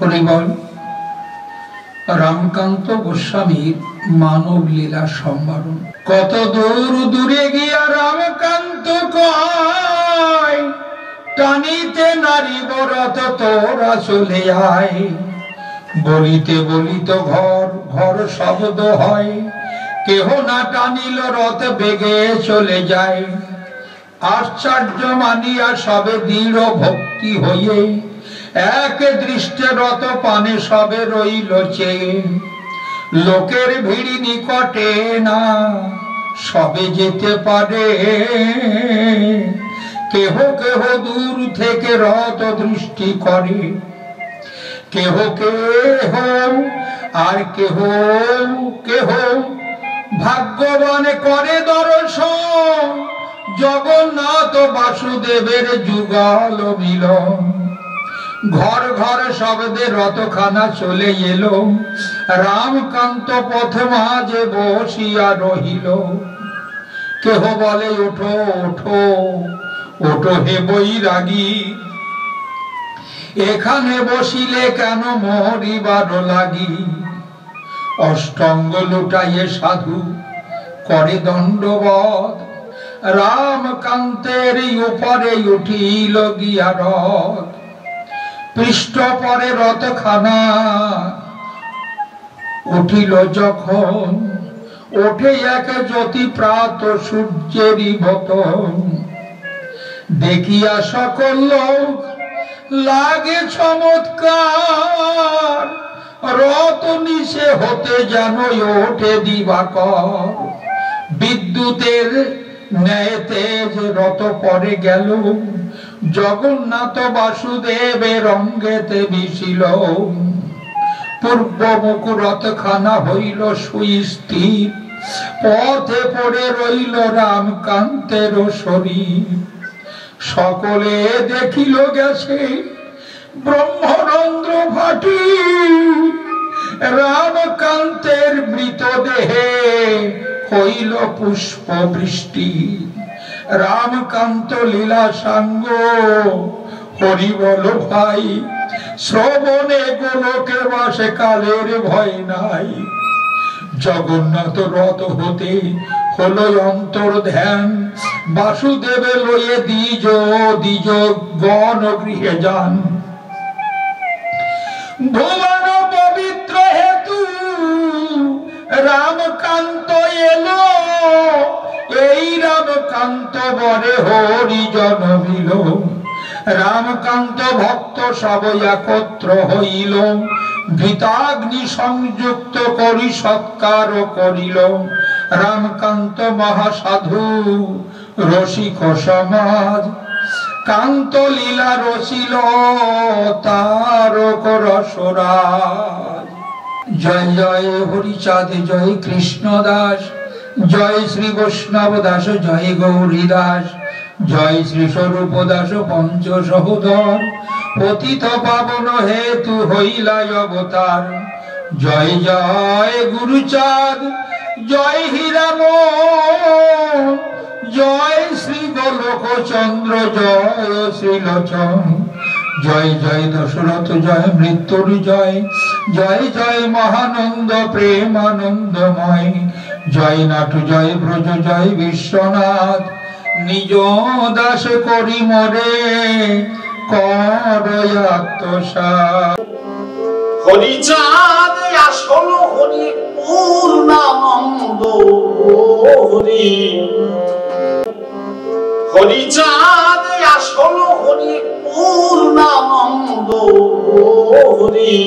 হরিবল। রামকান্ত গোস্বামীর মানব লীলা সম্বরণ। কত দূর দূরে গিয়া রামকান্ত কয়, টানিতে নারী বরত তোরা চলে আয়। বলিতে বলিতে ঘর ঘর শব্দ হয়, কেহ না টানিল রথ বেগে চলে যায়। আশ্চর্য মানিয়া সবে দৃঢ় ভক্তি হইয়ে, এক দৃষ্টে রথ পানে সবে রইল চেয়ে। লোকের ভিড় নিকটে না সবে যেতে পারে, কেহ কেহ দূর থেকে রথ দৃষ্টি করে। কেহ কেহ আর কেহ কেহ ভাগ্যবান করে দর্শন, জগন্নাথ বাসুদেবের যুগল মিলন। ঘর ঘর শব্দে রথখানা চলে এলো, রামকান্ত পথ মাঝে বসিয়া রহিল। কেহ বলে ওঠো ওঠো ওঠো হে বৈরাগী, এখানে বসিলে কেন মরিবার লাগি। অষ্টঙ্গ লুটাইয়ে সাধু করে দণ্ডবধ, রামকান্তের উপরে উঠিল গিয়া রথ। পৃষ্ঠ পরে রথখানা উঠিল যখন, ওঠে এক জ্যোতি প্রাত সূর্যেরই বতন। দেখিয়া সকল লোক লাগে চমৎকার, রথ নিশে হতে যেন ওঠে দিবাকর। বিদ্যুতের ন্যায় তেজ রথ পরে গেল, জগন্নাথ বাসুদেবের অঙ্গেতে মিশিল। পূর্বমুখ রথখানা হইল সুস্থির, পথে পড়ে রইল রামকান্তের শরীর। সকলে দেখিল গেছে ব্রহ্মরন্ধ্র ফাটি, রামকান্তের মৃতদেহে হইল পুষ্প বৃষ্টি। রামকান্ত লীলা সাঙ্গ হরিবল ভাই, শ্রবণে গোলকে বাসে কালের ভয় নাই। জগন্নাথ রথ হতে হলো অন্তর ধ্যান, বাসুদেবে লয়ে দ্বিজ দ্বিজ গণ গৃহে যান। ভুবন পবিত্র হেতু রামকান্ত এলো, এই রামকান্ত বরে হরিজন মিল। রামকান্ত ভক্ত সব একত্র হইল, ঘৃতাগ্নি সংযুক্ত করি সৎকার করিল। রামকান্ত মহাসাধু রসিক সমাজ, কান্ত লীলা রসিল তারক রসরাজ। জয় জয় হরিচাঁদ, জয় কৃষ্ণ দাস, জয় শ্রী বৈষ্ণব দাস, জয় গৌরী দাস, জয় শ্রী স্বরূপ দাস পঞ্চ সহোদর। পতিত পাবন হেতু হইলা অবতার। জয় জয় গুরুচাঁদ, জয় হীরাম, জয় শ্রী গোলক চন্দ্র, জয় শ্রীলোচন। জয় জয় দশরথ, জয় মৃত্যুর জয়, জয় জয় মহানন্দ প্রেমানন্দময়। জয় নাটু, জয় ব্রজ, জয় বিশ্বনাথ, নিজ দাস করি মরে করয় আত্মসাৎ। হরিচাঁদ আসল হরি পূর্ণানন্দ হরি, হরিচাঁদ আসল হরি পূর্ণানন্দ হরি।